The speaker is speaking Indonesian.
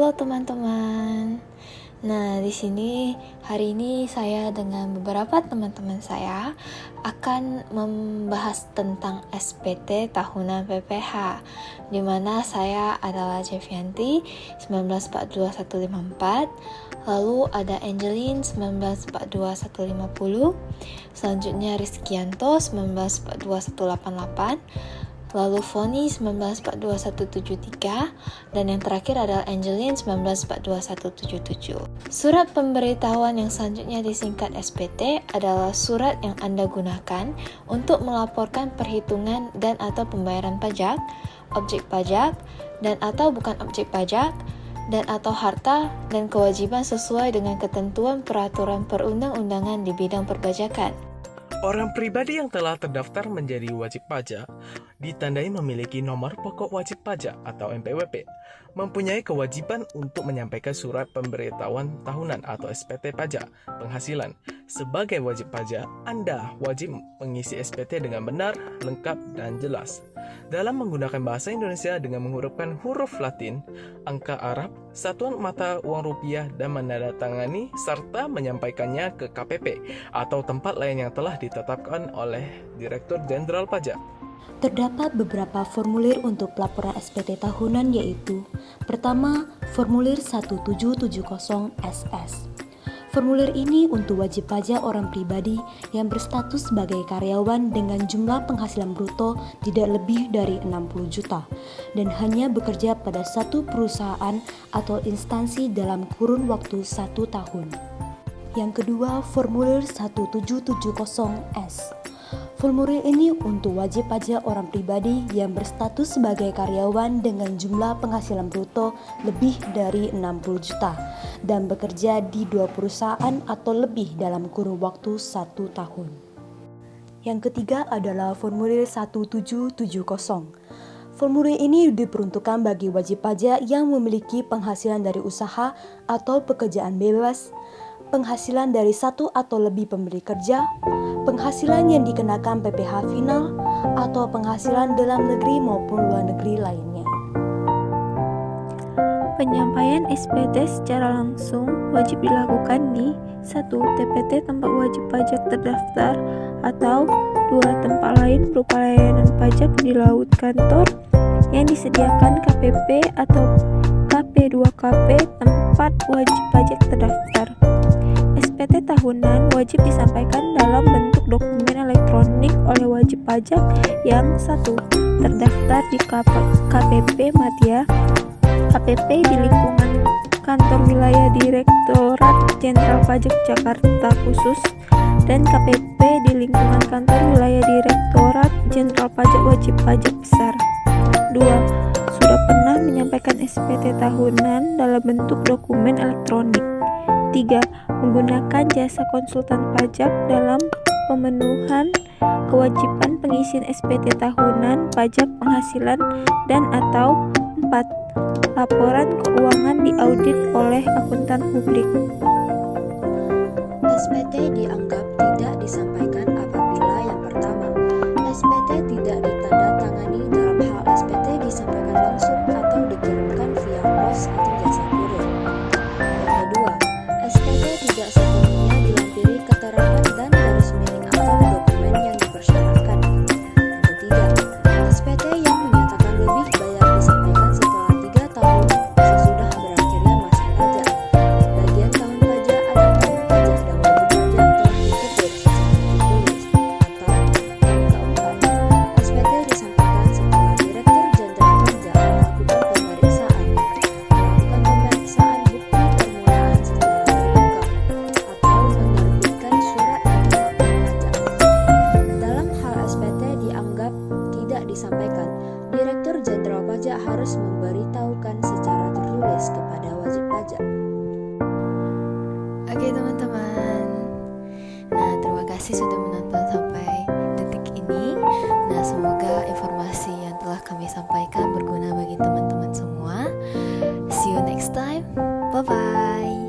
Halo teman-teman. Nah, di sini hari ini saya dengan beberapa teman-teman saya akan membahas tentang SPT tahunan PPH, di mana saya adalah Jevianti 1942154, lalu ada Angelin 1942150, selanjutnya Rizkianto 1942188, lalu Foni 1942173, dan yang terakhir adalah Angelin 1942177. Surat pemberitahuan yang selanjutnya disingkat SPT adalah surat yang Anda gunakan untuk melaporkan perhitungan dan atau pembayaran pajak, objek pajak, dan atau bukan objek pajak, dan atau harta dan kewajiban sesuai dengan ketentuan peraturan perundang-undangan di bidang perpajakan. Orang pribadi yang telah terdaftar menjadi wajib pajak ditandai memiliki nomor pokok wajib pajak atau NPWP, mempunyai kewajiban untuk menyampaikan surat pemberitahuan tahunan atau SPT pajak penghasilan. Sebagai wajib pajak, Anda wajib mengisi SPT dengan benar, lengkap, dan jelas. Dalam menggunakan bahasa Indonesia dengan menghurufkan huruf Latin, angka Arab, satuan mata uang rupiah, dan menandatangani serta menyampaikannya ke KPP atau tempat lain yang telah ditetapkan oleh Direktur Jenderal Pajak. Terdapat beberapa formulir untuk pelaporan SPT tahunan, yaitu: pertama, formulir 1770SS. Formulir ini untuk wajib pajak orang pribadi yang berstatus sebagai karyawan dengan jumlah penghasilan bruto tidak lebih dari 60 juta dan hanya bekerja pada satu perusahaan atau instansi dalam kurun waktu 1 tahun. Yang kedua, formulir 1770S. Formulir ini untuk wajib pajak orang pribadi yang berstatus sebagai karyawan dengan jumlah penghasilan bruto lebih dari 60 juta dan bekerja di 2 perusahaan atau lebih dalam kurun waktu 1 tahun. Yang ketiga adalah formulir 1770. Formulir ini diperuntukkan bagi wajib pajak yang memiliki penghasilan dari usaha atau pekerjaan bebas, penghasilan dari 1 atau lebih pemberi kerja, penghasilan yang dikenakan PPh final, atau penghasilan dalam negeri maupun luar negeri lainnya. Penyampaian SPT secara langsung wajib dilakukan di 1. TPT tempat wajib pajak terdaftar, atau 2. tempat lain berupa layanan pajak di laut kantor yang disediakan KPP atau KP2KP tempat wajib pajak terdaftar. SPT tahunan wajib disampaikan dalam bentuk dokumen elektronik oleh wajib pajak yang 1. terdaftar di KPP Madya, KPP di lingkungan kantor wilayah Direktorat Jenderal Pajak Jakarta Khusus, dan KPP di lingkungan kantor wilayah Direktorat Jenderal Pajak Wajib Pajak Besar. 2. Sudah pernah menyampaikan SPT tahunan dalam bentuk dokumen elektronik. 3. Menggunakan jasa konsultan pajak dalam pemenuhan kewajiban pengisian SPT tahunan pajak penghasilan, dan atau 4. Laporan keuangan diaudit oleh akuntan publik. SPT dianggap tidak disampaikan apabila yang pertama, SPT tidak ditandatangani dalam hal SPT disampaikan langsung atau dikirimkan via pos atau jasa kurir. Yang kedua, SPT tidak sepenuhnya dilampiri keterangan dan garis miring atau dokumen yang dipersyaratkan. Yang ketiga, SPT yang menyatakan lebih bayar disampaikan setelah 3 tahun sesudah berakhirnya masa pajak, bagian tahun pajak atau tahun pajak dan wajib pajak telah ditegur secara tertulis. Atau yang keempat, SPT disampaikan setelah Direktur Jenderal Pajak melakukan pemeriksaan bukti permulaan secara terbuka, atau menerbitkan surat penetapan pajak. Dalam hal SPT dianggap tidak disampaikan, Direktur Jenderal Pajak harus memberitahukan secara tertulis kepada wajib pajak. Oke teman-teman, nah terima kasih sudah menonton sampai detik ini. Nah semoga informasi yang telah kami sampaikan berguna bagi teman-teman semua. See you next time, bye bye.